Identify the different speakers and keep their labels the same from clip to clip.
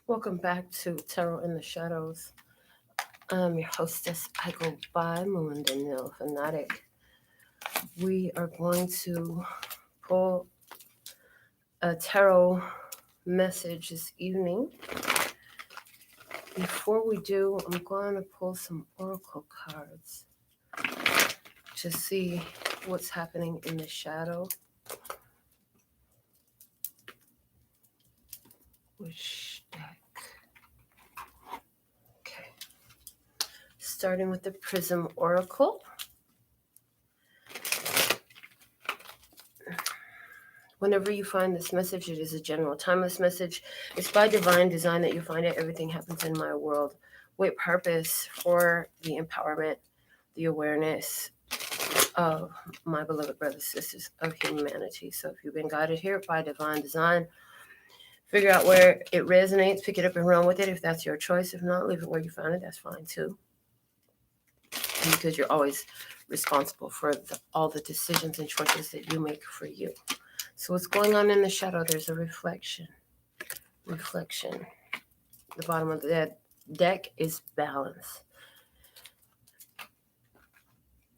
Speaker 1: Welcome back to Tarot in the Shadows. I'm your hostess. I go by Melinda NailFanatic. We are going to pull a tarot message this evening. Before we do, I'm going to pull some oracle cards to see what's happening in the shadow. Which deck? Okay. Starting with the Prism Oracle. Whenever you find this message, it is a general timeless message. It's by divine design that you find it. Everything happens in my world with purpose for the empowerment, the awareness of my beloved brothers and sisters of humanity. So if you've been guided here by divine design, figure out where it resonates, pick it up and run with it if that's your choice. If not, leave it where you found it. That's fine too. Because you're always responsible for all the decisions and choices that you make for you. So what's going on in the shadow? There's a reflection. The bottom of the deck is balance.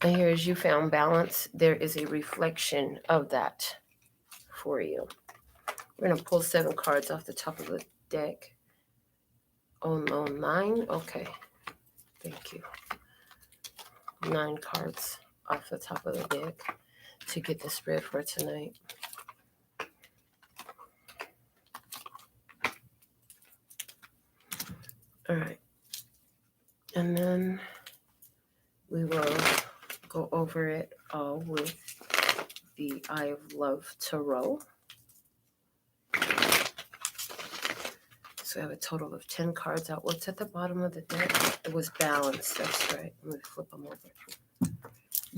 Speaker 1: And here, as you found balance, there is a reflection of that for you. We're going to pull 7 cards off the top of the deck. Oh, no, 9? Okay. Thank you. 9 cards off the top of the deck to get the spread for tonight. All right. And then we will go over it all with the Eye of Love Tarot. So I have a total of 10 cards out. What's at the bottom of the deck? It was balance. That's right. Let me flip them over.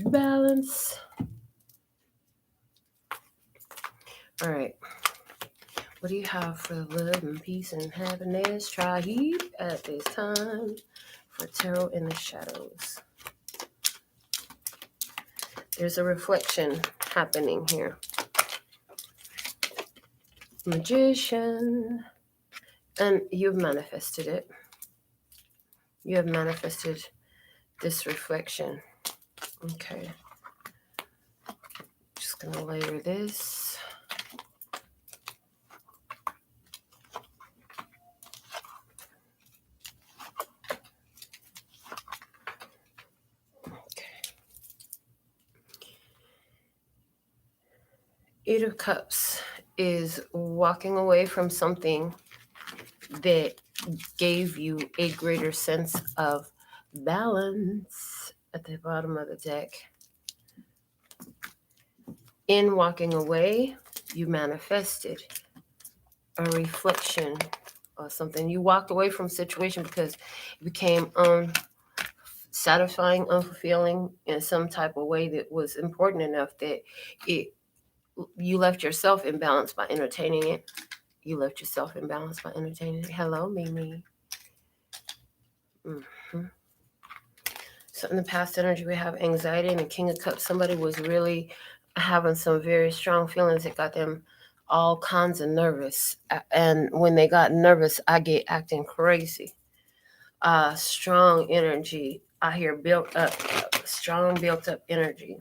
Speaker 1: Balance. All right. What do you have for love and peace and happiness? Try heat at this time for Tarot in the Shadows. There's a reflection happening here. Magician. And you've manifested it. You have manifested this reflection. Okay. Just going to layer this. Eight of Cups is walking away from something that gave you a greater sense of balance at the bottom of the deck. In walking away, you manifested a reflection or something. You walked away from a situation because it became unsatisfying, unfulfilling in some type of way that was important enough that you left yourself in balance by entertaining it. Hello, Mimi. So in the past energy, we have anxiety and the King of Cups. Somebody was really having some very strong feelings that got them all kinds of nervous. And when they got nervous, I get acting crazy. Strong energy. I hear built up, strong built up energy.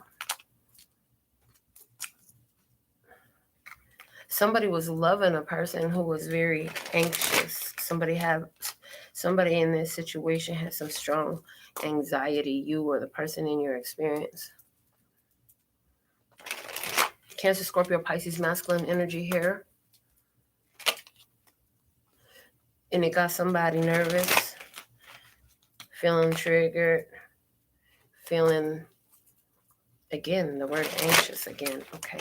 Speaker 1: Somebody was loving a person who was very anxious. Somebody in this situation had some strong anxiety, you or the person in your experience. Cancer, Scorpio, Pisces, masculine energy here. And it got somebody nervous, feeling triggered, feeling, again, the word anxious again. Okay.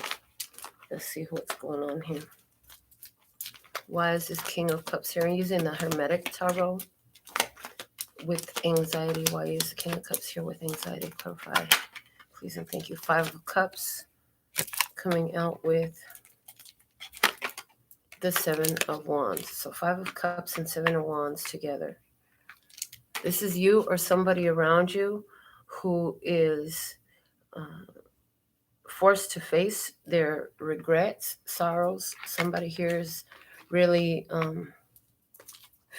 Speaker 1: Let's see what's going on here. Why is this King of Cups here? I'm using the Hermetic Tarot with anxiety. Why is the King of Cups here with anxiety? Clarify, please and thank you. 5 of Cups coming out with the 7 of Wands. So 5 of Cups and 7 of Wands together. This is you or somebody around you who is forced to face their regrets, sorrows. Somebody here is really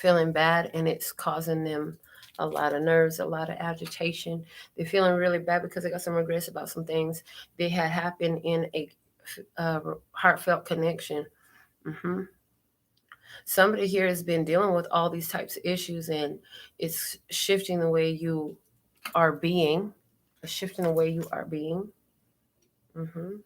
Speaker 1: feeling bad, and it's causing them a lot of nerves, a lot of agitation. They're feeling really bad because they got some regrets about some things they had happened in a heartfelt connection. hmm Somebody here has been dealing with all these types of issues, and it's shifting the way you are being, shifting the way you are being. hmm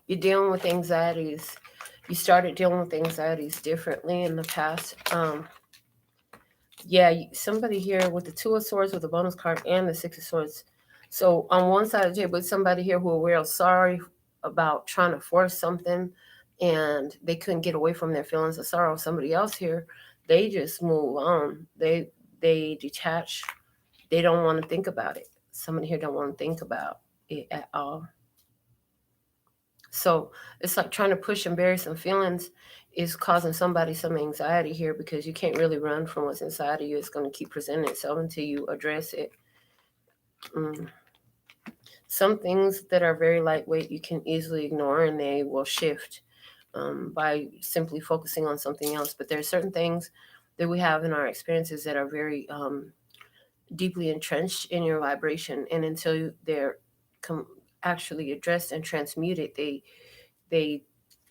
Speaker 1: You're dealing with anxieties. You started dealing with anxieties differently in the past. Yeah, somebody here with the Two of Swords with the bonus card and the Six of Swords. So on one side of the table, somebody here who are real sorry about trying to force something, and they couldn't get away from their feelings of sorrow. Somebody else here, they just move on. They detach. They don't want to think about it. Somebody here don't want to think about it at all. So it's like trying to push and bury some feelings is causing somebody some anxiety here, because you can't really run from what's inside of you. It's going to keep presenting itself until you address it. Mm. Some things that are very lightweight you can easily ignore, and they will shift by simply focusing on something else. But there are certain things that we have in our experiences that are very deeply entrenched in your vibration, and until they're actually addressed and transmuted, they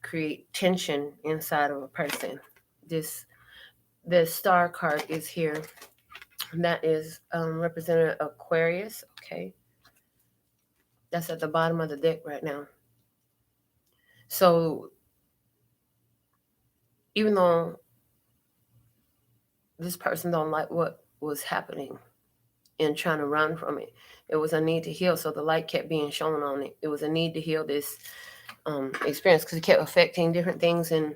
Speaker 1: create tension inside of a person. The star card is here. That is represented Aquarius. Okay, that's at the bottom of the deck right now. So even though this person don't like what was happening and trying to run from it, it was a need to heal. So the light kept being shown on it. It was a need to heal this experience, because it kept affecting different things in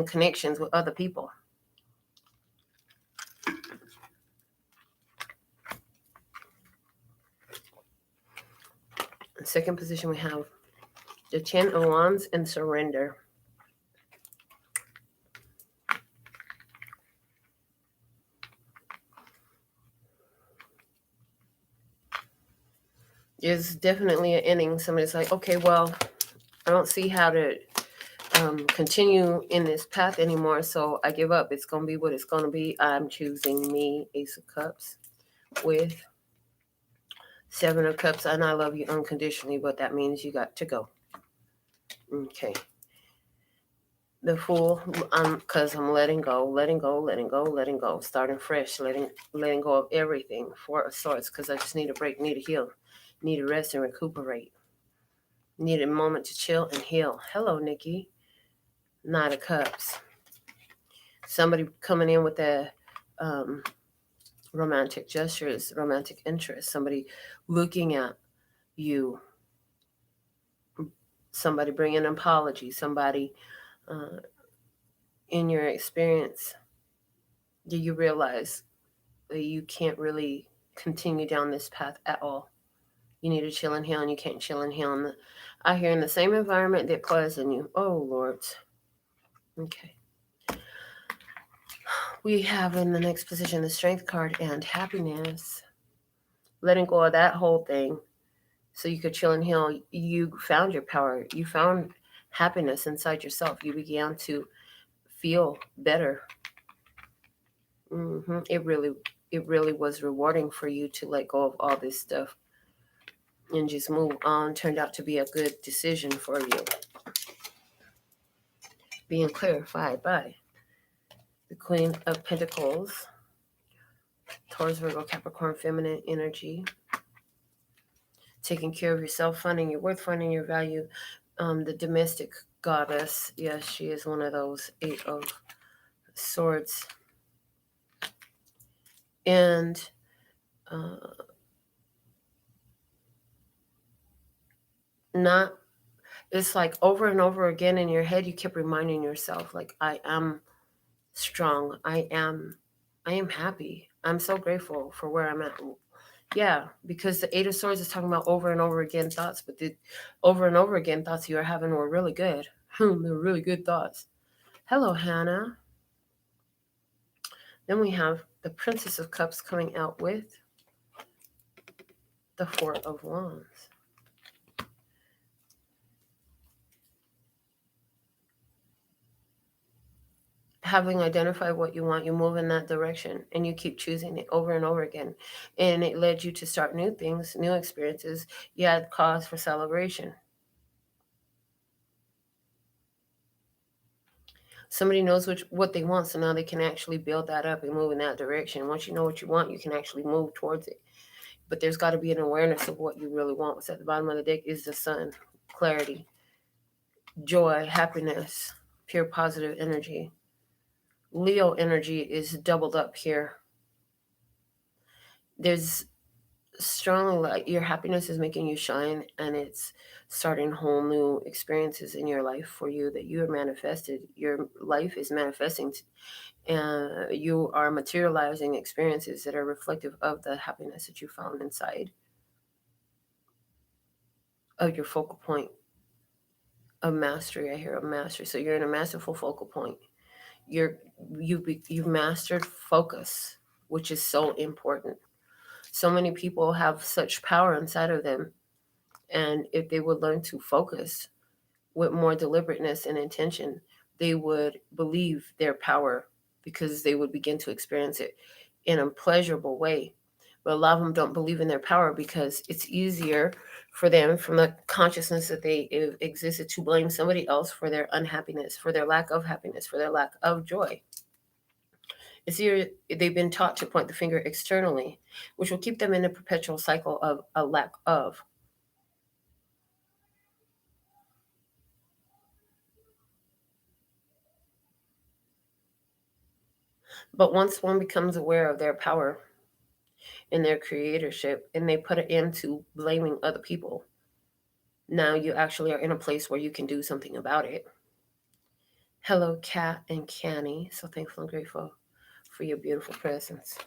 Speaker 1: connections with other people. In second position, we have the Ten of Wands and surrender. Is definitely an ending. Somebody's like, okay, well, I don't see how to continue in this path anymore, so I give up. It's going to be what it's going to be. I'm choosing me. Ace of Cups with Seven of Cups, and I love you unconditionally, but that means you got to go. Okay. The Fool, because I'm letting go, letting go, letting go, letting go, starting fresh, letting go of everything. Four of Swords, because I just need a break, need to heal, need to rest and recuperate, need a moment to chill and heal. Hello, Nikki. Knight of Cups. Somebody coming in with a romantic gestures, romantic interest. Somebody looking at you. Somebody bringing an apology. Somebody in your experience, do you realize that you can't really continue down this path at all? You need to chill and heal, and you can't chill and heal out here in the same environment that poisoned you. Oh, Lord. Okay. We have in the next position the Strength card and happiness. Letting go of that whole thing so you could chill and heal. You found your power. You found happiness inside yourself. You began to feel better. It really was rewarding for you to let go of all this stuff and just move on. Turned out to be a good decision for you. Being clarified by the Queen of Pentacles, Taurus, Virgo, Capricorn, feminine energy. Taking care of yourself, finding your worth, finding your value. The domestic goddess, yes, she is one of those. Eight of Swords. And not, it's like over and over again in your head, you kept reminding yourself, like, I am strong. I am happy. I'm so grateful for where I'm at Yeah, because the Eight of Swords is talking about over and over again thoughts, but the over and over again thoughts you were having were really good. They're really good thoughts. Hello, Hannah. Then we have the Princess of Cups coming out with the Four of Wands. Having identified what you want, you move in that direction and you keep choosing it over and over again. And it led you to start new things, new experiences. You had cause for celebration. Somebody knows what they want, so now they can actually build that up and move in that direction. Once you know what you want, you can actually move towards it. But there's got to be an awareness of what you really want. What's at the bottom of the deck is the Sun, clarity, joy, happiness, pure positive energy. Leo energy is doubled up here. There's strongly like your happiness is making you shine, and it's starting whole new experiences in your life for you that you are manifested. Your life is manifesting, and you are materializing experiences that are reflective of the happiness that you found inside of your focal point of mastery. I hear of mastery. So you're in a masterful focal point. You've mastered focus, which is so important. So many people have such power inside of them, and if they would learn to focus with more deliberateness and intention, they would believe their power, because they would begin to experience it in a pleasurable way. But a lot of them don't believe in their power because it's easier for them, from the consciousness that they existed, to blame somebody else for their unhappiness, for their lack of happiness, for their lack of joy. It's either they've been taught to point the finger externally, which will keep them in a perpetual cycle of a lack of. But once one becomes aware of their power and their creatorship, and they put it into blaming other people, now you actually are in a place where you can do something about it. Hello, Kat and Canny. So thankful and grateful for your beautiful presence.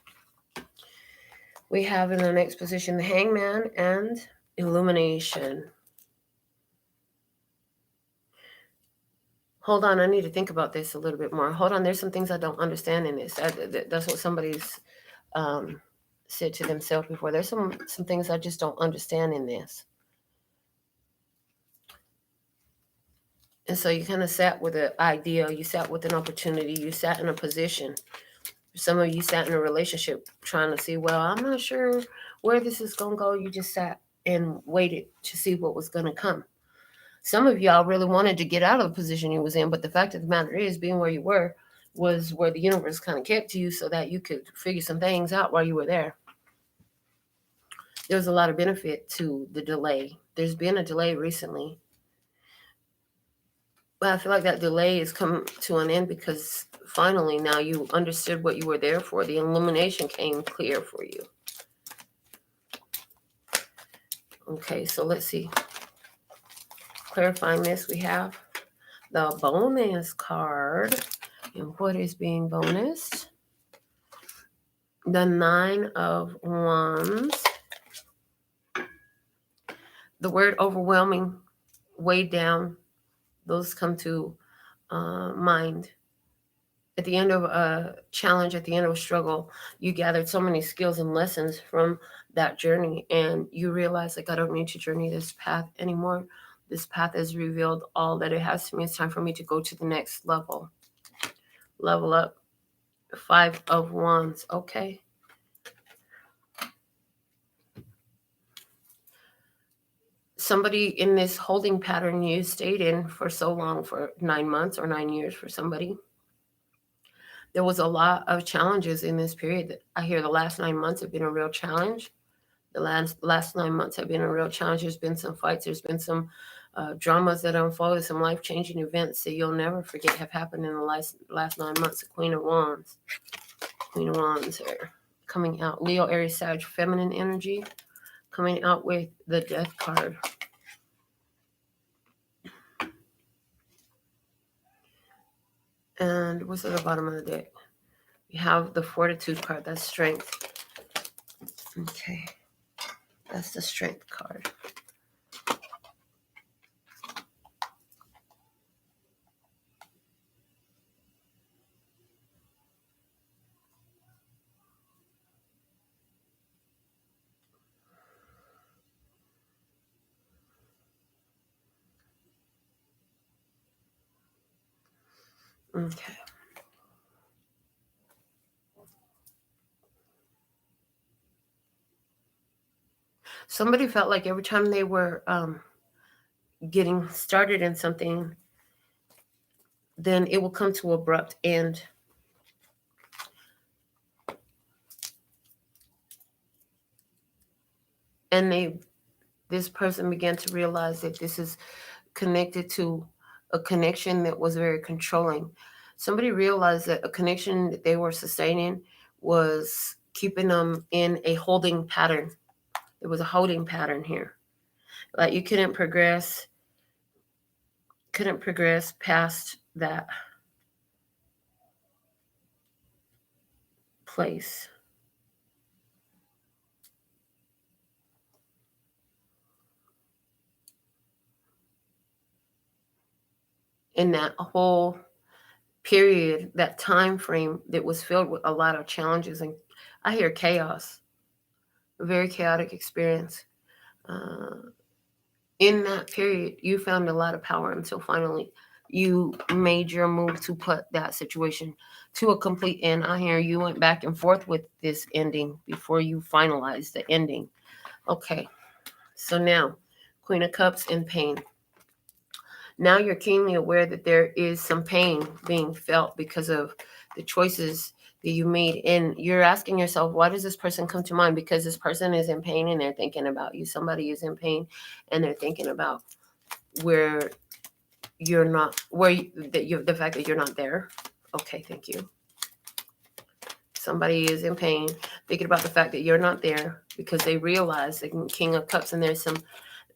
Speaker 1: We have in the next position the Hangman and Illumination. Hold on, I need to think about this a little bit more. Hold on, there's some things I don't understand in this. That's what somebody's said to themselves before. There's some things I just don't understand in this. And so you kind of sat with an idea, you sat with an opportunity, you sat in a position. Some of you sat in a relationship trying to see, well, I'm not sure where this is going to go. You just sat and waited to see what was going to come. Some of y'all really wanted to get out of the position you was in, but the fact of the matter is, being where you were was where the universe kind of kept you so that you could figure some things out while you were there. There was a lot of benefit to the delay. There's been a delay recently, but I feel like that delay has come to an end because finally now you understood what you were there for. The illumination came clear for you. Okay, so let's see. Clarifying this, we have the bonus card. And what is being bonused? The Nine of Wands. The word overwhelming, weighed down, those come to mind. At the end of a challenge, at the end of a struggle, you gathered so many skills and lessons from that journey, and you realize, like, I don't need to journey this path anymore. This path has revealed all that it has to me. It's time for me to go to the next level. Level up. Five of Wands. Okay. Somebody in this holding pattern you stayed in for so long, for 9 months or 9 years for somebody. There was a lot of challenges in this period. I hear the last 9 months have been a real challenge. The last 9 months have been a real challenge. There's been some fights. There's been some dramas that unfolded, some life-changing events that you'll never forget have happened in the last 9 months. The Queen of Wands. Queen of Wands here. Coming out. Leo, Aries, Sag, feminine energy. Coming out with the Death card. And what's at the bottom of the deck? We have the Fortitude card. That's strength. Okay. That's the Strength card. Okay. Somebody felt like every time they were getting started in something, then it will come to an abrupt end. And this person began to realize that this is connected to a connection that was very controlling. Somebody realized that a connection that they were sustaining was keeping them in a holding pattern. There was a holding pattern here. Like you couldn't progress past that place. In that whole period, that time frame that was filled with a lot of challenges, and I hear chaos, a very chaotic experience. In that period, you found a lot of power until finally you made your move to put that situation to a complete end. I hear you went back and forth with this ending before you finalized the ending. Okay, so now, Queen of Cups in pain. Now you're keenly aware that there is some pain being felt because of the choices that you made. And you're asking yourself, why does this person come to mind? Because this person is in pain and they're thinking about you. Somebody is in pain and they're thinking about where you're not, the fact that you're not there. Okay, thank you. Somebody is in pain, thinking about the fact that you're not there because they realize the King of Cups, and there's some,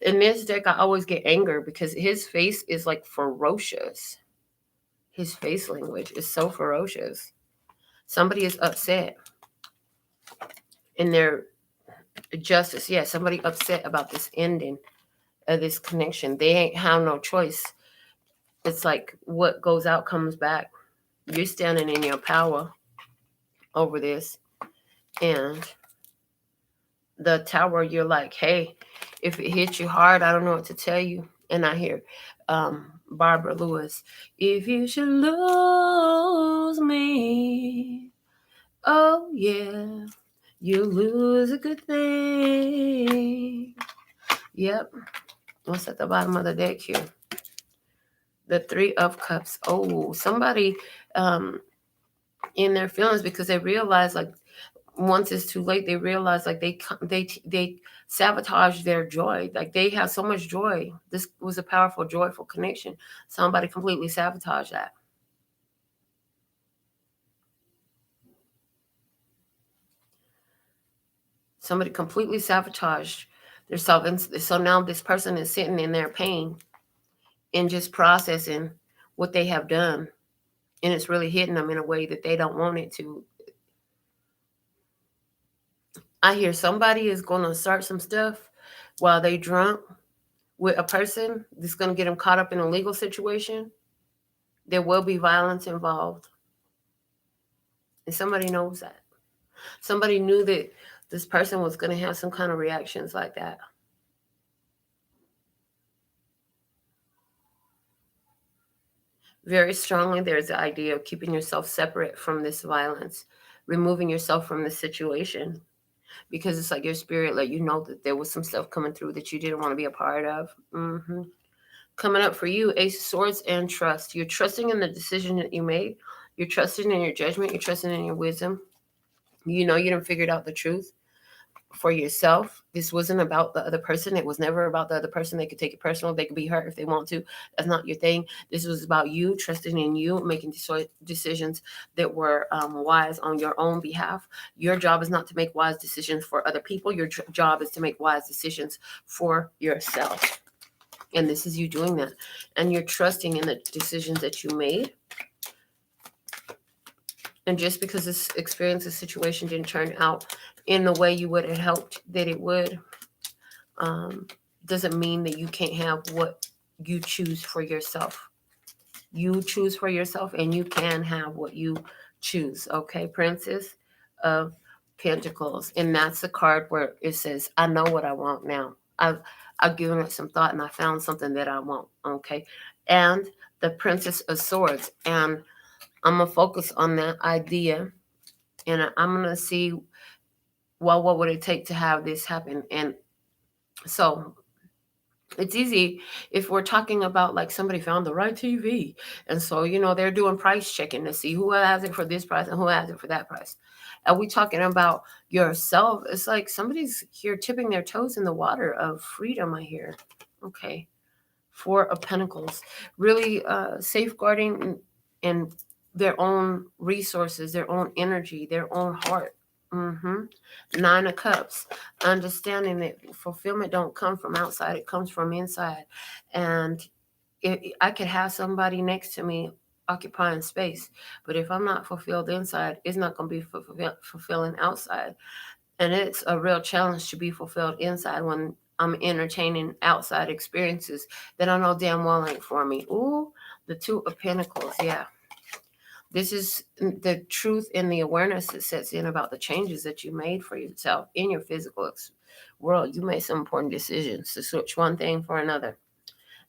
Speaker 1: in this deck, I always get anger because his face is like ferocious. His face language is so ferocious. Somebody is upset in their justice. Yeah, somebody upset about this ending of this connection. They ain't have no choice. It's like what goes out comes back. You're standing in your power over this. And the Tower, you're like, hey, if it hits you hard, I don't know what to tell you. And I hear Barbara Lewis, if you should lose me, oh yeah, you lose a good thing. Yep. What's at the bottom of the deck here? The Three of Cups. Oh, somebody in their feelings because they realize, like, once it's too late, they realize like they sabotage their joy. Like they have so much joy. This was a powerful, joyful connection. Somebody completely sabotaged that. Somebody completely sabotaged themselves. And so now this person is sitting in their pain and just processing what they have done. And it's really hitting them in a way that they don't want it to. I hear somebody is going to start some stuff while they drunk with a person that's going to get them caught up in a legal situation. There will be violence involved. And somebody knows that. Somebody knew that this person was going to have some kind of reactions like that. Very strongly, there's the idea of keeping yourself separate from this violence, removing yourself from the situation, because it's like your spirit let you know that there was some stuff coming through that you didn't want to be a part of. Coming up for you, Ace of Swords and trust. You're trusting in the decision that you made. You're trusting in your judgment. You're trusting in your wisdom. You know you done figured out the truth for yourself. This wasn't about the other person. It was never about the other person. They could take it personal. They could be hurt if they want to. That's not your thing. This was about you, trusting in you, making decisions that were wise on your own behalf. Your job is not to make wise decisions for other people. Your job is to make wise decisions for yourself. And this is you doing that. And you're trusting in the decisions that you made. And just because this experience, this situation didn't turn out in the way you would have hoped that it would, doesn't mean that you can't have what you choose for yourself. You choose for yourself, and you can have what you choose. Okay, Princess of Pentacles. And that's the card where it says, I know what I want now. I've given it some thought, and I found something that I want. Okay. And the Princess of Swords. And I'm going to focus on that idea. And I'm going to see, well, what would it take to have this happen? And so it's easy if we're talking about like somebody found the right TV. And so, they're doing price checking to see who has it for this price and who has it for that price. And we talking about yourself. It's like somebody's here tipping their toes in the water of freedom, I hear. Okay. Four of Pentacles. Really safeguarding and their own resources, their own energy, their own heart. Nine of Cups, understanding that fulfillment don't come from outside, it comes from inside. And I could have somebody next to me occupying space, but if I'm not fulfilled inside, it's not going to be fulfilling outside. And it's a real challenge to be fulfilled inside when I'm entertaining outside experiences that I know damn well ain't for me. Ooh, the Two of Pentacles, yeah. This is the truth and the awareness that sets in about the changes that you made for yourself in your physical world. You made some important decisions to switch one thing for another,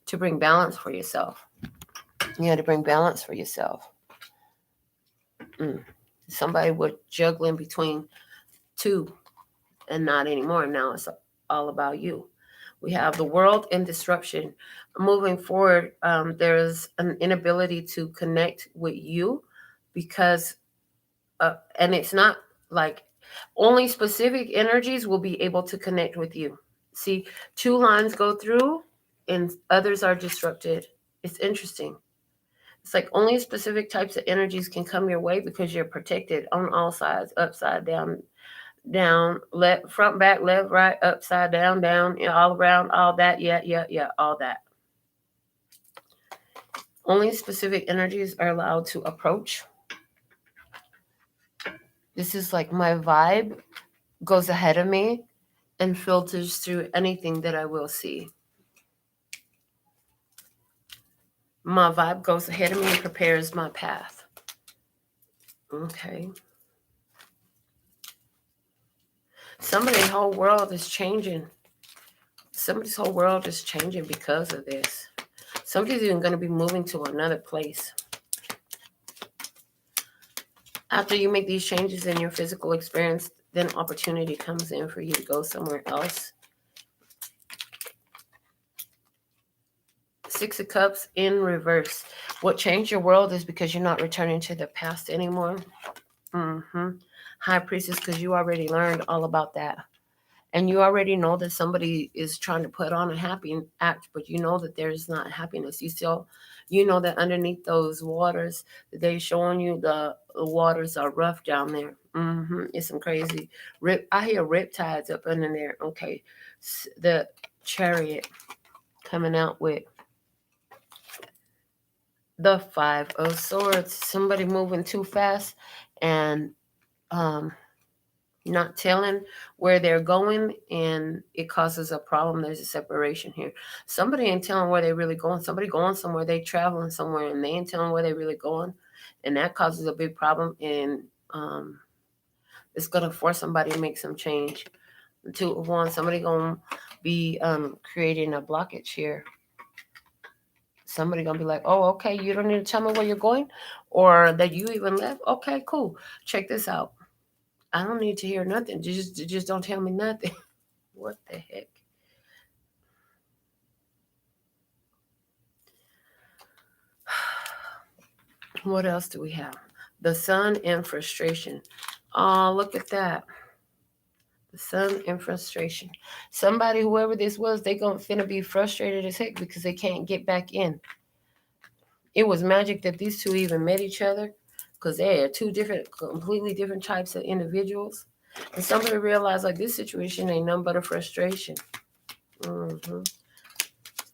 Speaker 1: to bring balance for yourself. You had to bring balance for yourself. Somebody was juggling between two and not anymore. Now it's all about you. We have the world in disruption. Moving forward, there's an inability to connect with you because, and it's not like only specific energies will be able to connect with you. See, two lines go through and others are disrupted. It's interesting. It's like only specific types of energies can come your way because you're protected on all sides, upside down, left, front, back, left, right, upside down, all around, all that, yeah, all that. Only specific energies are allowed to approach. This is like my vibe goes ahead of me and filters through anything that I will see. My vibe goes ahead of me and prepares my path. Okay. Somebody's whole world is changing. Somebody's whole world is changing because of this. Somebody's even going to be moving to another place. After you make these changes in your physical experience, then opportunity comes in for you to go somewhere else. Six of Cups in reverse. What changed your world is because you're not returning to the past anymore. High Priestess, because you already learned all about that. And you already know that somebody is trying to put on a happy act, but you know that there's not happiness. You know that underneath those waters that they're showing you, the waters are rough down there. It's some crazy I hear riptides up under there. Okay, the Chariot coming out with the Five of Swords. Somebody moving too fast and not telling where they're going, and it causes a problem. There's a separation here. Somebody ain't telling where they're really going. Somebody going somewhere, they traveling somewhere, and they ain't telling where they're really going, and that causes a big problem. And it's gonna force somebody to make some change. The Two of Wands, somebody gonna be creating a blockage here. Somebody gonna be like, oh, okay, you don't need to tell me where you're going or that you even left. Okay, cool. Check this out. I don't need to hear nothing. Just don't tell me nothing. What the heck? What else do we have? The Sun and frustration. Oh, look at that. The Sun and frustration. Somebody, whoever this was, they finna be frustrated as heck because they can't get back in. It was magic that these two even met each other because they are two completely different types of individuals. And somebody realized like this situation ain't nothing but a frustration.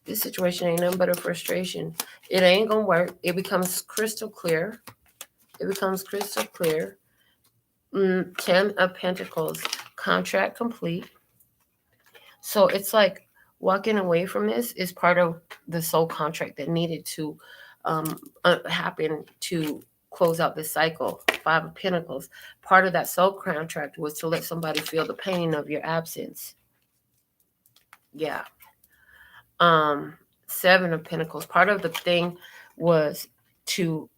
Speaker 1: This situation ain't nothing but a frustration. It ain't gonna work. It becomes crystal clear. Ten of Pentacles. Contract complete. So it's like walking away from this is part of the soul contract that needed to happen to close out this cycle. Five of Pentacles. Part of that soul contract was to let somebody feel the pain of your absence. Yeah. Seven of Pentacles. Part of the thing was to,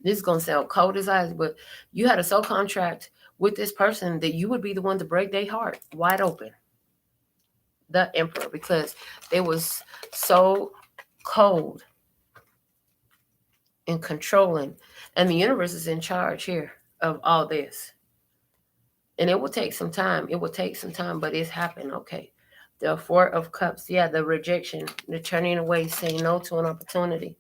Speaker 1: this is going to sound cold as ice, but you had a soul contract with this person that you would be the one to break their heart wide open. The Emperor, because they was so cold and controlling, and the universe is in charge here of all this. And it will take some time. It will take some time, but it's happened. Okay. The Four of Cups. Yeah, the rejection, the turning away, saying no to an opportunity,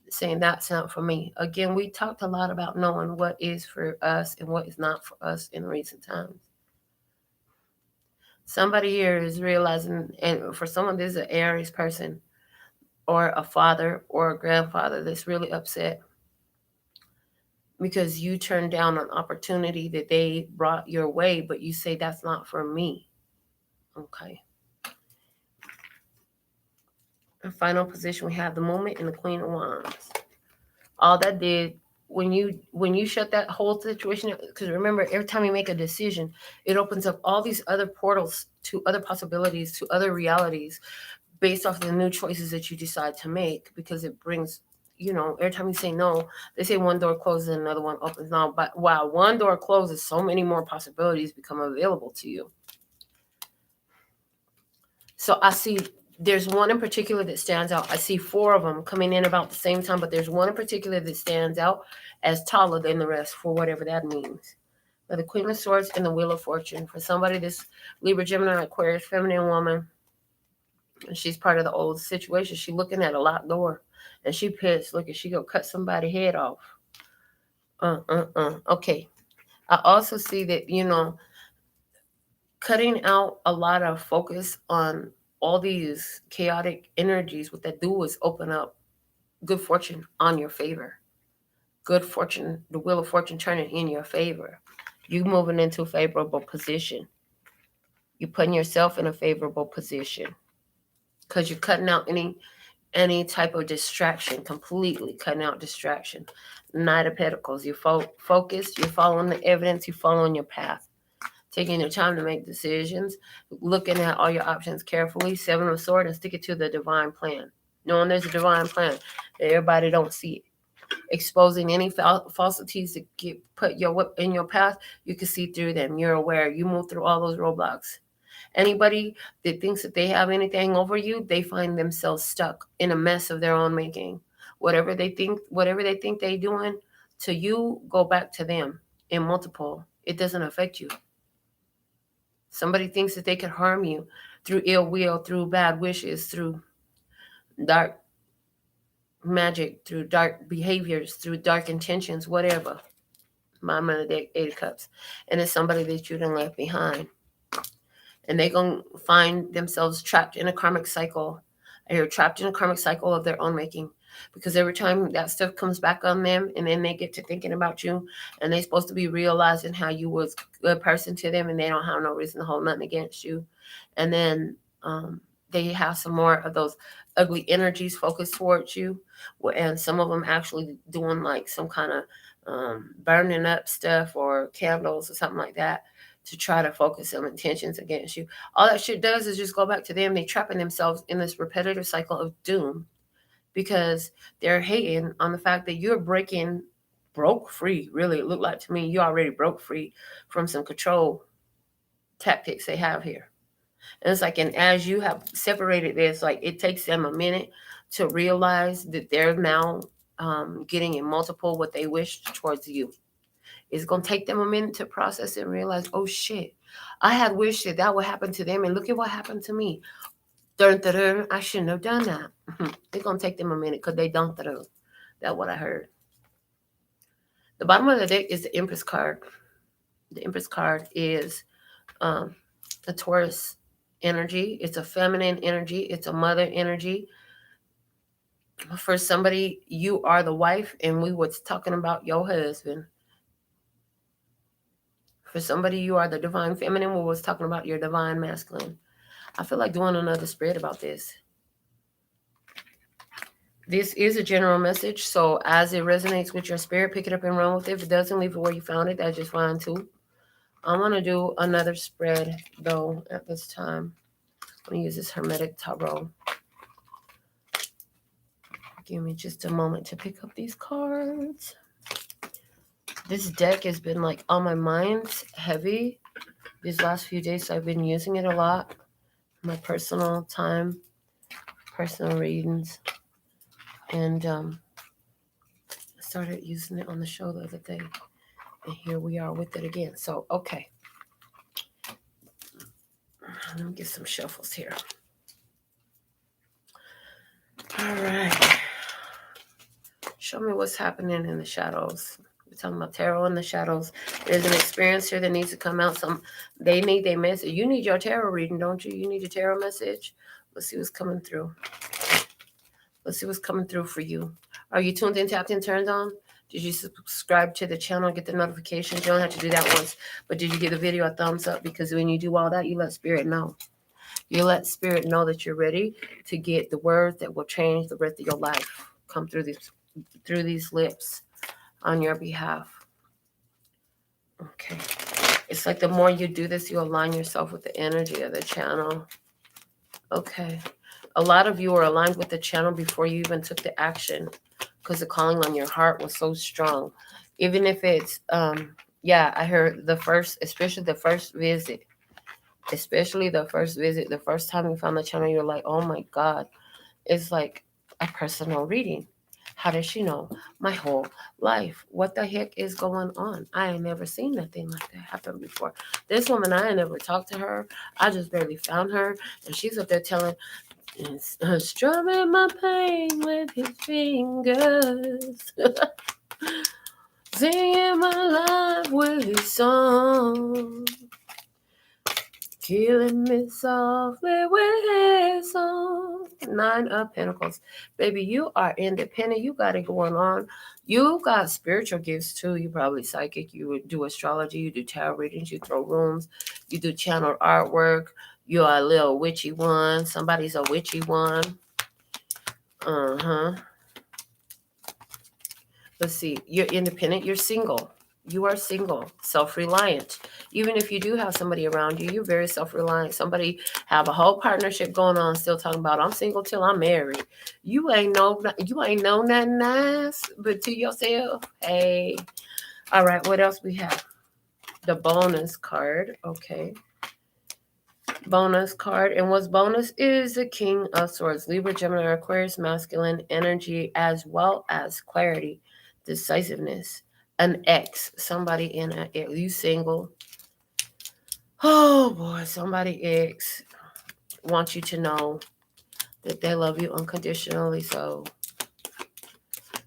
Speaker 1: saying that's not for me. Again, we talked a lot about knowing what is for us and what is not for us in recent times. Somebody here is realizing, and for someone, this is an Aries person or a father or a grandfather that's really upset because you turned down an opportunity that they brought your way, but you say that's not for me. Okay. In final position, we have the Moment and the Queen of Wands. All that did, when you shut that whole situation, because remember, every time you make a decision, it opens up all these other portals to other possibilities, to other realities, based off of the new choices that you decide to make, because it brings, every time you say no, they say one door closes and another one opens. Now, but while one door closes, so many more possibilities become available to you. So I see there's one in particular that stands out. I see four of them coming in about the same time, but there's one in particular that stands out as taller than the rest, for whatever that means. But the Queen of Swords and the Wheel of Fortune. For somebody, this Libra, Gemini, Aquarius, feminine woman, and she's part of the old situation. She's looking at a locked door, and she pissed. Look, she go cut somebody's head off. Okay. I also see that, cutting out a lot of focus on all these chaotic energies. What that do is open up good fortune on your favor. Good fortune, the Wheel of Fortune turning in your favor. You moving into a favorable position. You putting yourself in a favorable position because you're cutting out any type of distraction, completely cutting out distraction. Knight of Pentacles, you're focused, you're following the evidence, you're following your path, taking your time to make decisions, looking at all your options carefully. Seven of Swords, and stick it to the divine plan. Knowing there's a divine plan, that everybody don't see it. Exposing any falsities that get put in your path, you can see through them. You're aware. You move through all those roadblocks. Anybody that thinks that they have anything over you, they find themselves stuck in a mess of their own making. Whatever they think they're doing to you, go back to them in multiple. It doesn't affect you. Somebody thinks that they can harm you through ill will, through bad wishes, through dark magic, through dark behaviors, through dark intentions, whatever. Mama of the Eight of Cups. And it's somebody that you done left behind. And they're going to find themselves trapped in a karmic cycle. They're trapped in a karmic cycle of their own making. Because every time that stuff comes back on them, and then they get to thinking about you, and they're supposed to be realizing how you was a good person to them, and they don't have no reason to hold nothing against you. And then they have some more of those ugly energies focused towards you. And some of them actually doing like some kind of burning up stuff or candles or something like that to try to focus some intentions against you. All that shit does is just go back to them. They trapping themselves in this repetitive cycle of doom because they're hating on the fact that you're broke free. Really, it looked like to me you already broke free from some control tactics they have here. And it's like, and as you have separated this, like it takes them a minute to realize that they're now getting in multiple what they wish towards you. It's going to take them a minute to process it and realize, oh shit, I had wished that would happen to them, and look at what happened to me. I shouldn't have done that. It's going to take them a minute because they don't. That's what I heard. The bottom of the deck is the Empress card. The Empress card is a Taurus energy. It's a feminine energy. It's a mother energy. For somebody, you are the wife, and we was talking about your husband. For somebody, you are the divine feminine. We was talking about your divine masculine. I feel like doing another spread about this. This is a general message, so as it resonates with your spirit, pick it up and run with it. If it doesn't, leave it where you found it. That's just fine too. I'm going to do another spread, though, at this time. I'm going to use this Hermetic Tarot. Give me just a moment to pick up these cards. This deck has been, like, on my mind, heavy. These last few days, so I've been using it a lot. My personal time, personal readings. And I started using it on the show the other day. And here we are with it again. So, okay. Let me get some shuffles here. All right. Show me what's happening in the shadows. We're talking about tarot in the shadows. There's an experience here that needs to come out. They need their message. You need your tarot reading, don't you? You need a tarot message. Let's see what's coming through. Let's see what's coming through for you. Are you tuned in, tapped in, turned on? Did you subscribe to the channel and get the notifications? You don't have to do that once. But did you give the video a thumbs up? Because when you do all that, you let spirit know. You let spirit know that you're ready to get the words that will change the rest of your life come through these lips on your behalf. Okay. It's like the more you do this, you align yourself with the energy of the channel. Okay. A lot of you are aligned with the channel before you even took the action because the calling on your heart was so strong. Even if it's, I heard especially the first visit, the first time you found the channel, you're like, oh my God, it's like a personal reading. How does she know my whole life? What the heck is going on? I ain't never seen nothing like that happen before. This woman, I ain't never talked to her. I just barely found her. And she's up there telling, strumming my pain with his fingers. Singing my life with his song. Killing me softly with his song. 9 of Pentacles. Baby, you are independent. You got it going on. You got spiritual gifts too. You probably psychic. You would do astrology. You do tarot readings. You throw rooms. You do channel artwork. You are a little witchy one. Somebody's a witchy one. Let's see. You're independent. You're single. You are single, self-reliant. Even if you do have somebody around you, you're very self-reliant. Somebody have a whole partnership going on, still talking about, I'm single till I'm married. You ain't know nothing nice, but to yourself. Hey. All right, what else we have? The bonus card. Okay. Bonus card. And what's bonus is the King of Swords. Libra, Gemini, Aquarius, masculine energy, as well as clarity, decisiveness. An ex, somebody in a, you single? Oh boy, somebody ex wants you to know that they love you unconditionally. So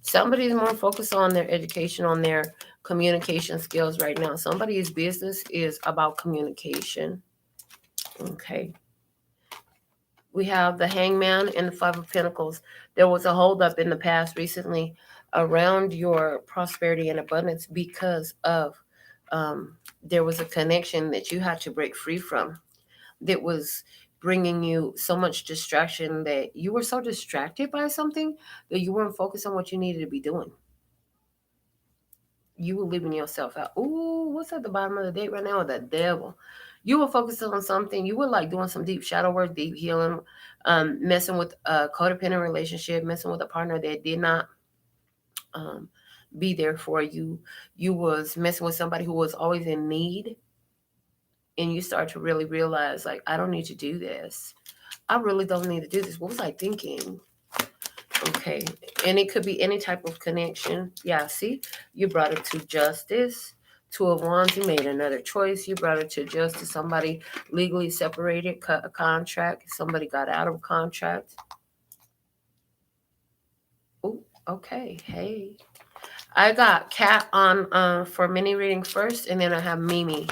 Speaker 1: somebody's more focused on their education, on their communication skills right now. Somebody's business is about communication. Okay. We have the Hangman and the 5 of Pentacles. There was a holdup in the past recently around your prosperity and abundance because of there was a connection that you had to break free from that was bringing you so much distraction that you were so distracted by something that you weren't focused on what you needed to be doing. You were leaving yourself out. Ooh, what's at the bottom of the date right now? The devil. You were focused on something. You were like doing some deep shadow work, deep healing, messing with a codependent relationship, messing with a partner that did not be there for you. You was messing with somebody who was always in need. And you start to really realize, like, I don't need to do this. I really don't need to do this. What was I thinking? Okay. And it could be any type of connection. Yeah, see? You brought it to justice. 2 of Wands, you made another choice. You brought it to justice. Somebody legally separated, cut a contract. Somebody got out of a contract. Oh, okay. Hey. I got Cat on for mini reading first, and then I have Mimi.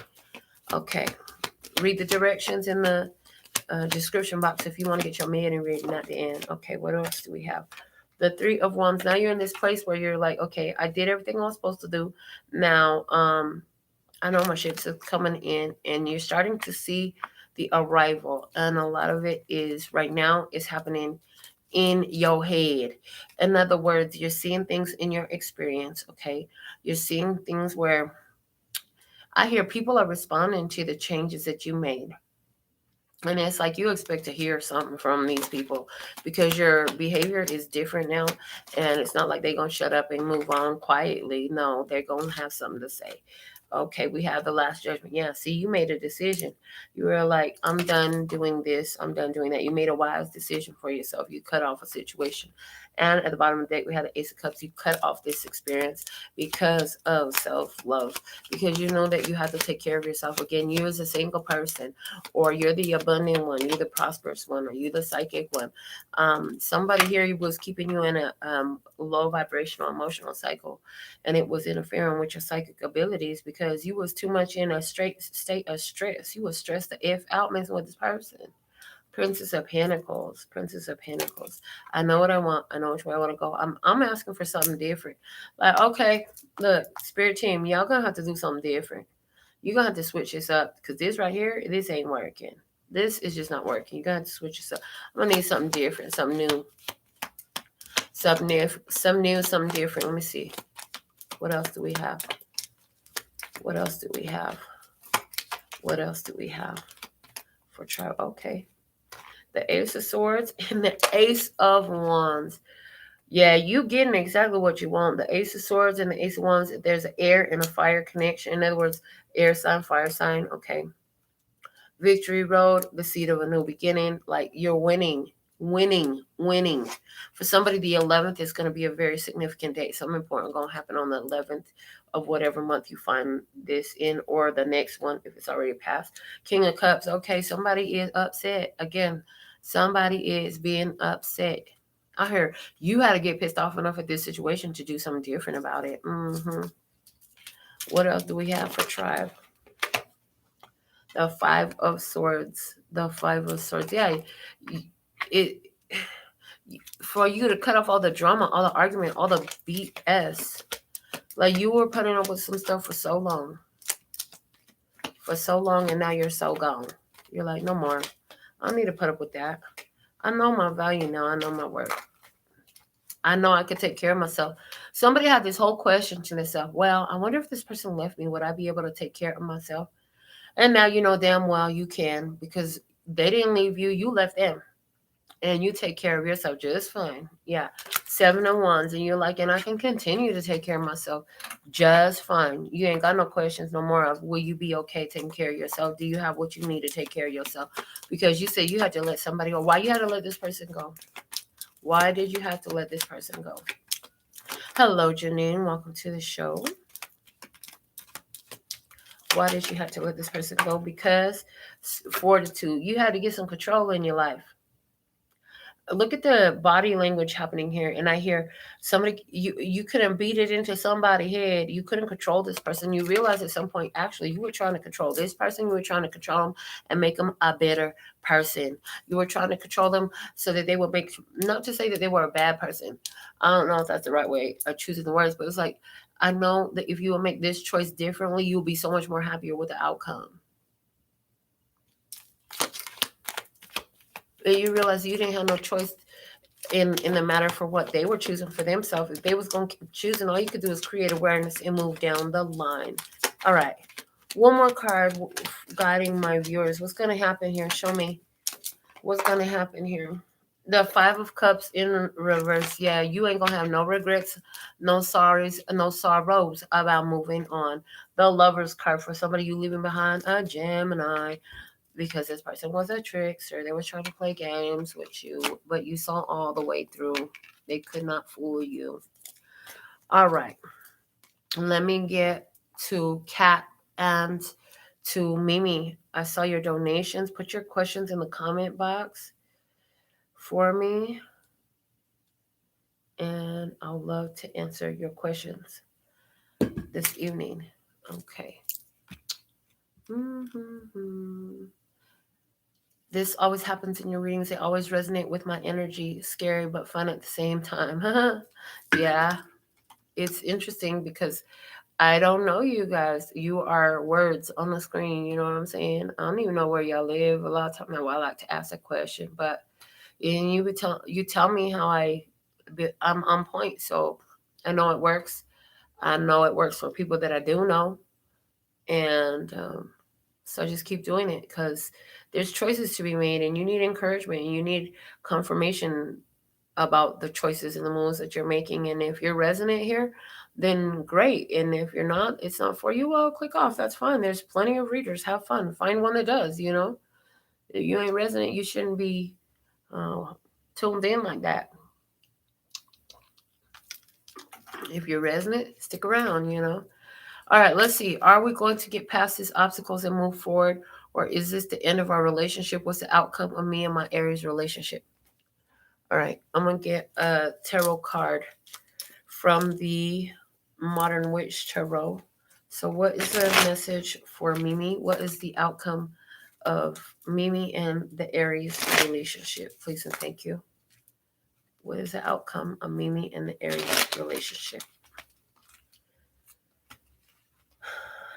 Speaker 1: Okay. Read the directions in the description box if you want to get your mini reading at the end. Okay, what else do we have? The 3 of Wands. Now you're in this place where you're like, okay, I did everything I was supposed to do. Now, I know my ships is coming in, and you're starting to see the arrival. And a lot of it is right now is happening in your head. In other words, you're seeing things in your experience, okay? You're seeing things where I hear people are responding to the changes that you made. And it's like you expect to hear something from these people because your behavior is different now. And it's not like they're going to shut up and move on quietly. No, they're going to have something to say. Okay, we have the last judgment. Yeah, see, you made a decision. You were like, I'm done doing this. I'm done doing that. You made a wise decision for yourself. You cut off a situation. And at the bottom of the deck, we have the Ace of Cups. You cut off this experience because of self-love. Because you know that you have to take care of yourself. Again, you as a single person, or you're the abundant one, you're the prosperous one, or you're the psychic one. Somebody here was keeping you in a low vibrational emotional cycle, and it was interfering with your psychic abilities because you was too much in a straight state of stress. You was stressed the F out messing with this person. Princess of Pentacles, Princess of Pentacles. I know what I want. I know which way I want to go. I'm asking for something different. Like, okay, look, Spirit Team, y'all gonna have to do something different. You're gonna have to switch this up because this right here, this ain't working. This is just not working. You're gonna have to switch this up. I'm gonna need something different, something new. Something new, something different. Let me see. What else do we have? What else do we have? What else do we have for trial? Okay. The Ace of Swords and the Ace of Wands. Yeah, you getting exactly what you want. The Ace of Swords and the Ace of Wands, there's an air and a fire connection. In other words, air sign, fire sign. Okay. Victory road, the seed of a new beginning. Like you're winning, winning. For somebody, the 11th is going to be a very significant day. Something important going to happen on the 11th of whatever month you find this in, or the next one if it's already passed. King of Cups. Okay, somebody is upset. Again, somebody is being upset. I heard you had to get pissed off enough at this situation to do something different about it. What else do we have for tribe? The Five of Swords. The Five of Swords. Yeah, it for you to cut off all the drama, all the argument, all the BS. Like you were putting up with some stuff for so long. And now you're so gone. You're like, no more. I don't need to put up with that. I know my value now. I know my worth. I know I could take care of myself. Somebody had this whole question to themselves. Well, I wonder if this person left me, would I be able to take care of myself? And now you know damn well you can, because they didn't leave you. You left them. And you take care of yourself just fine. Yeah. 7 of Wands. And you're like, and I can continue to take care of myself just fine. You ain't got no questions no more of, will you be okay taking care of yourself? Do you have what you need to take care of yourself? Because you said you had to let somebody go. Why you had to let this person go? Why did you have to let this person go? Hello, Janine. Welcome to the show. Why did you have to let this person go? Because fortitude. You had to get some control in your life. Look at the body language happening here, and I hear somebody, you couldn't beat it into somebody's head. You couldn't control this person. You realize at some point, actually, you were trying to control this person. You were trying to control them and make them a better person. You were trying to control them so that they would make, not to say that they were a bad person. I don't know if that's the right way of choosing the words, but it's like, I know that if you will make this choice differently, you'll be so much more happier with the outcome. And you realize you didn't have no choice in the matter for what they were choosing for themselves. If they was going to keep choosing, all you could do is create awareness and move down the line. All right. One more card guiding my viewers. What's going to happen here? Show me. What's going to happen here? The 5 of Cups in reverse. Yeah, you ain't going to have no regrets, no sorries, no sorrows about moving on. The Lover's card for somebody you leaving behind, a Gemini. Because this person was a trickster. They were trying to play games with you, but you saw all the way through. They could not fool you. All right. Let me get to Kat and to Mimi. I saw your donations. Put your questions in the comment box for me. And I'll love to answer your questions this evening. Okay. This always happens in your readings. They always resonate with my energy. Scary but fun at the same time. Yeah. It's interesting because I don't know you guys. You are words on the screen. You know what I'm saying? I don't even know where y'all live. A lot of times, now I like to ask that question, but and you tell me how I'm on point. So I know it works. I know it works for people that I do know, and so just keep doing it because there's choices to be made, and you need encouragement. And you need confirmation about the choices and the moves that you're making. And if you're resonant here, then great. And if you're not, it's not for you, well, click off. That's fine. There's plenty of readers. Have fun. Find one that does, you know. If you ain't resonant, you shouldn't be uh, tuned in like that. If you're resonant, stick around, you know. All right, let's see. Are we going to get past these obstacles and move forward? Or is this the end of our relationship? What's the outcome of me and my Aries relationship? All right, I'm going to get a tarot card from the Modern Witch Tarot. So, what is the message for Mimi? What is the outcome of Mimi and the Aries relationship? Please and thank you. What is the outcome of Mimi and the Aries relationship?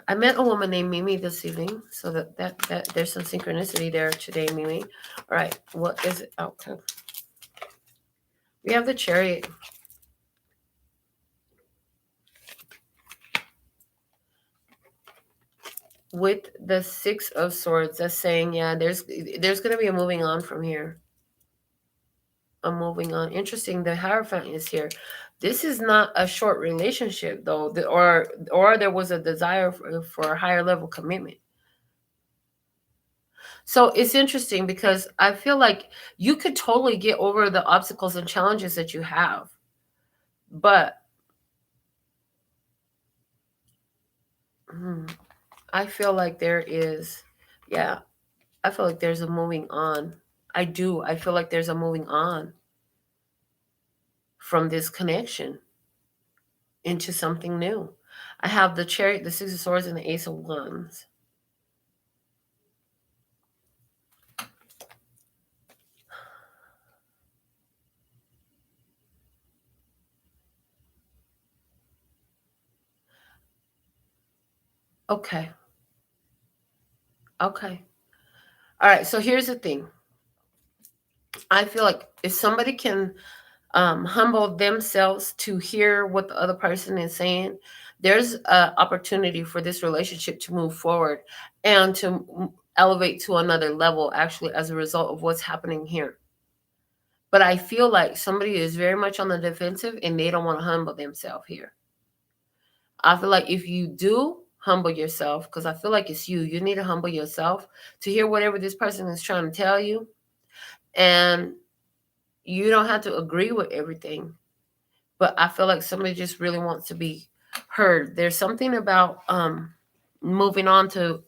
Speaker 1: I met a woman named Mimi this evening, so that there's some synchronicity there today, Mimi. All right, what is the outcome? We have the Chariot. With the Six of Swords, that's saying, yeah, there's going to be a moving on from here. I'm moving on. Interesting. The Hierophant is here. This is not a short relationship, though, or there was a desire for a higher level commitment. So it's interesting because I feel like you could totally get over the obstacles and challenges that you have, but I feel like there is, yeah, I feel like there's a moving on. I do. I feel like there's a moving on from this connection into something new. I have the Chariot, the Six of Swords, and the Ace of Wands. Okay. Okay. All right. So here's the thing. I feel like if somebody can humble themselves to hear what the other person is saying, there's an opportunity for this relationship to move forward and to elevate to another level, actually, as a result of what's happening here. But I feel like somebody is very much on the defensive and they don't want to humble themselves here. I feel like if you do humble yourself, because I feel like it's you need to humble yourself to hear whatever this person is trying to tell you. And you don't have to agree with everything, but I feel like somebody just really wants to be heard. There's something about moving on to,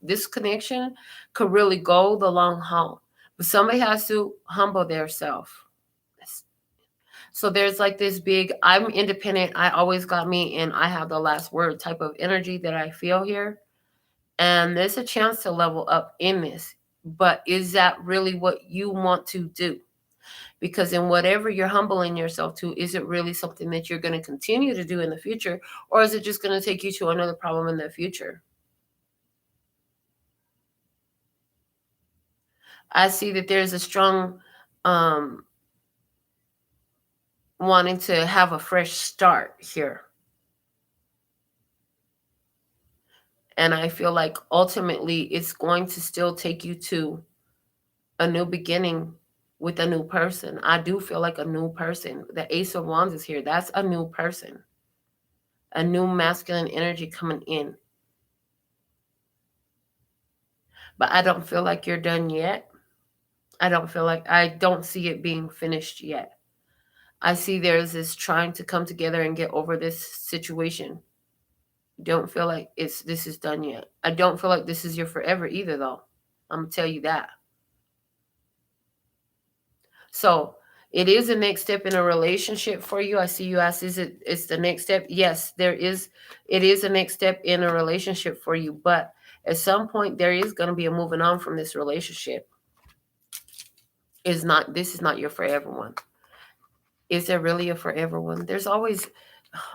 Speaker 1: this connection could really go the long haul, but somebody has to humble themselves. So there's like this big, I'm independent, I always got me, and I have the last word type of energy that I feel here. And there's a chance to level up in this. But is that really what you want to do? Because in whatever you're humbling yourself to, is it really something that you're going to continue to do in the future? Or is it just going to take you to another problem in the future? I see that there's a strong wanting to have a fresh start here. And I feel like ultimately it's going to still take you to a new beginning with a new person. I do feel like a new person. The Ace of Wands is here. That's a new person. A new masculine energy coming in. But I don't feel like you're done yet. I don't see it being finished yet. I see there's this trying to come together and get over this situation. Don't feel like this is done yet. I don't feel like this is your forever either, though. I'm gonna tell you that. So it is a next step in a relationship for you. I see you ask, it's the next step? Yes, it is a next step in a relationship for you, but at some point there is going to be a moving on from this relationship. This is not your forever one. Is there really a forever one? There's always,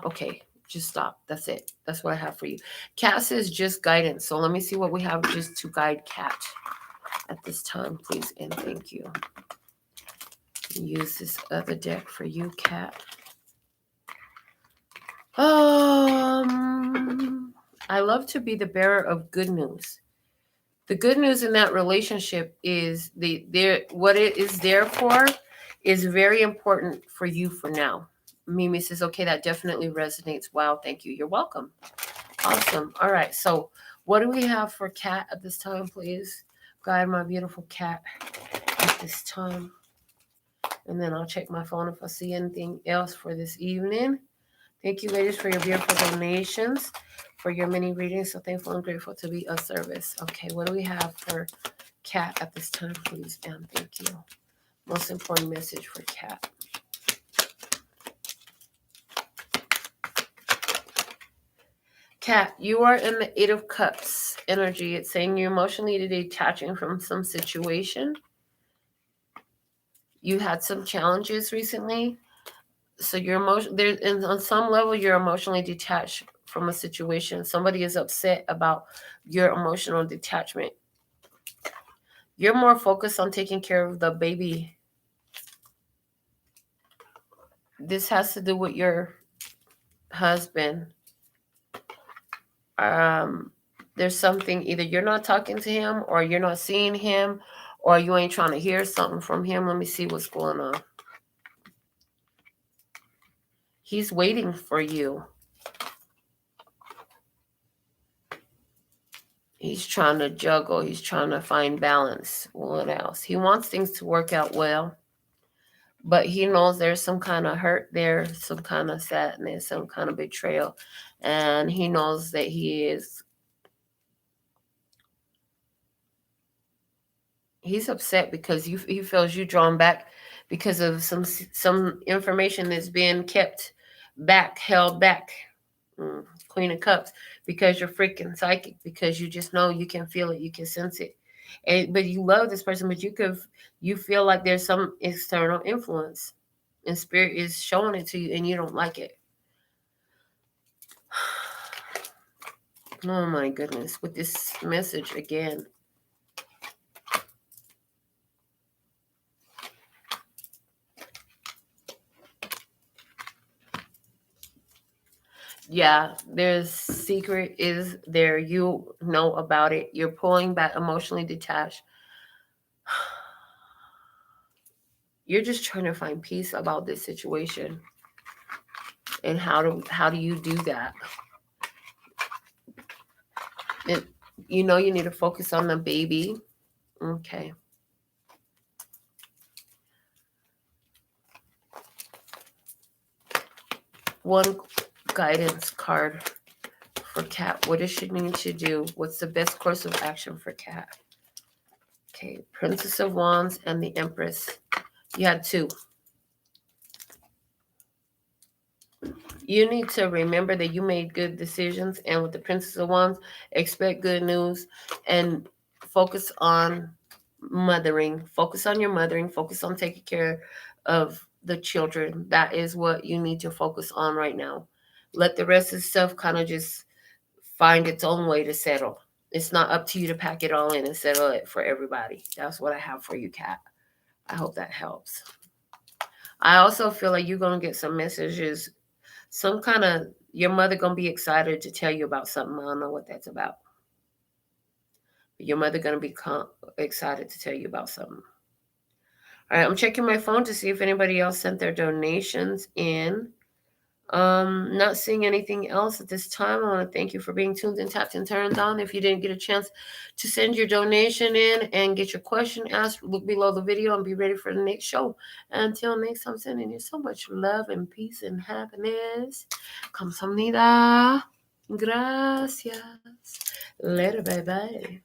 Speaker 1: okay, Just stop. That's it. That's what I have for you. Cat says just guidance. So let me see what we have just to guide Cat at this time, please, and thank you. Use this other deck for you, Cat. I love to be the bearer of good news. The good news in that relationship is what it is there for is very important for you for now. Mimi says, okay, that definitely resonates. Wow, thank you. You're welcome. Awesome. All right. So what do we have for Cat at this time, please? Guide my beautiful Cat at this time. And then I'll check my phone if I see anything else for this evening. Thank you, ladies, for your beautiful donations, for your mini readings. So thankful and grateful to be of service. Okay, what do we have for Cat at this time, please? And thank you. Most important message for Cat. Cat, you are in the 8 of Cups energy. It's saying you're emotionally detaching from some situation. You had some challenges recently. So you're on some level, you're emotionally detached from a situation. Somebody is upset about your emotional detachment. You're more focused on taking care of the baby. This has to do with your husband. There's something, either you're not talking to him or you're not seeing him or you ain't trying to hear something from him. Let me see what's going on. He's waiting for you. He's trying to juggle. He's trying to find balance. What else? He wants things to work out well, but he knows there's some kind of hurt there, some kind of sadness, some kind of betrayal. And he knows that he's upset because he feels you drawn back because of some information that's being kept back, held back. Queen of Cups, because you're freaking psychic, because you just know, you can feel it, you can sense it. But you love this person, but you feel like there's some external influence and spirit is showing it to you and you don't like it. Oh my goodness, with this message again. Yeah, there's secret is there. You know about it. You're pulling back, emotionally detached. You're just trying to find peace about this situation. And how do you do that? You know you need to focus on the baby. Okay. One guidance card for Cat. What does she need to do? What's the best course of action for Cat? Okay, Princess of Wands and the Empress. You had 2. You need to remember that you made good decisions. And with the Princess of Wands, expect good news and focus on mothering. Focus on your mothering. Focus on taking care of the children. That is what you need to focus on right now. Let the rest of the stuff kind of just find its own way to settle. It's not up to you to pack it all in and settle it for everybody. That's what I have for you, Cat. I hope that helps. I also feel like you're going to get some messages. Some kind of, your mother going to be excited to tell you about something. I don't know what that's about. But your mother going to be excited to tell you about something. All right, I'm checking my phone to see if anybody else sent their donations in. Not seeing anything else at this time. I want to thank you for being tuned and tapped and turned on. If you didn't get a chance to send your donation in and get your question asked, look below the video and be ready for the next show. Until next time, sending you so much love and peace and happiness. Kamsahamnida. Gracias. Later, bye-bye.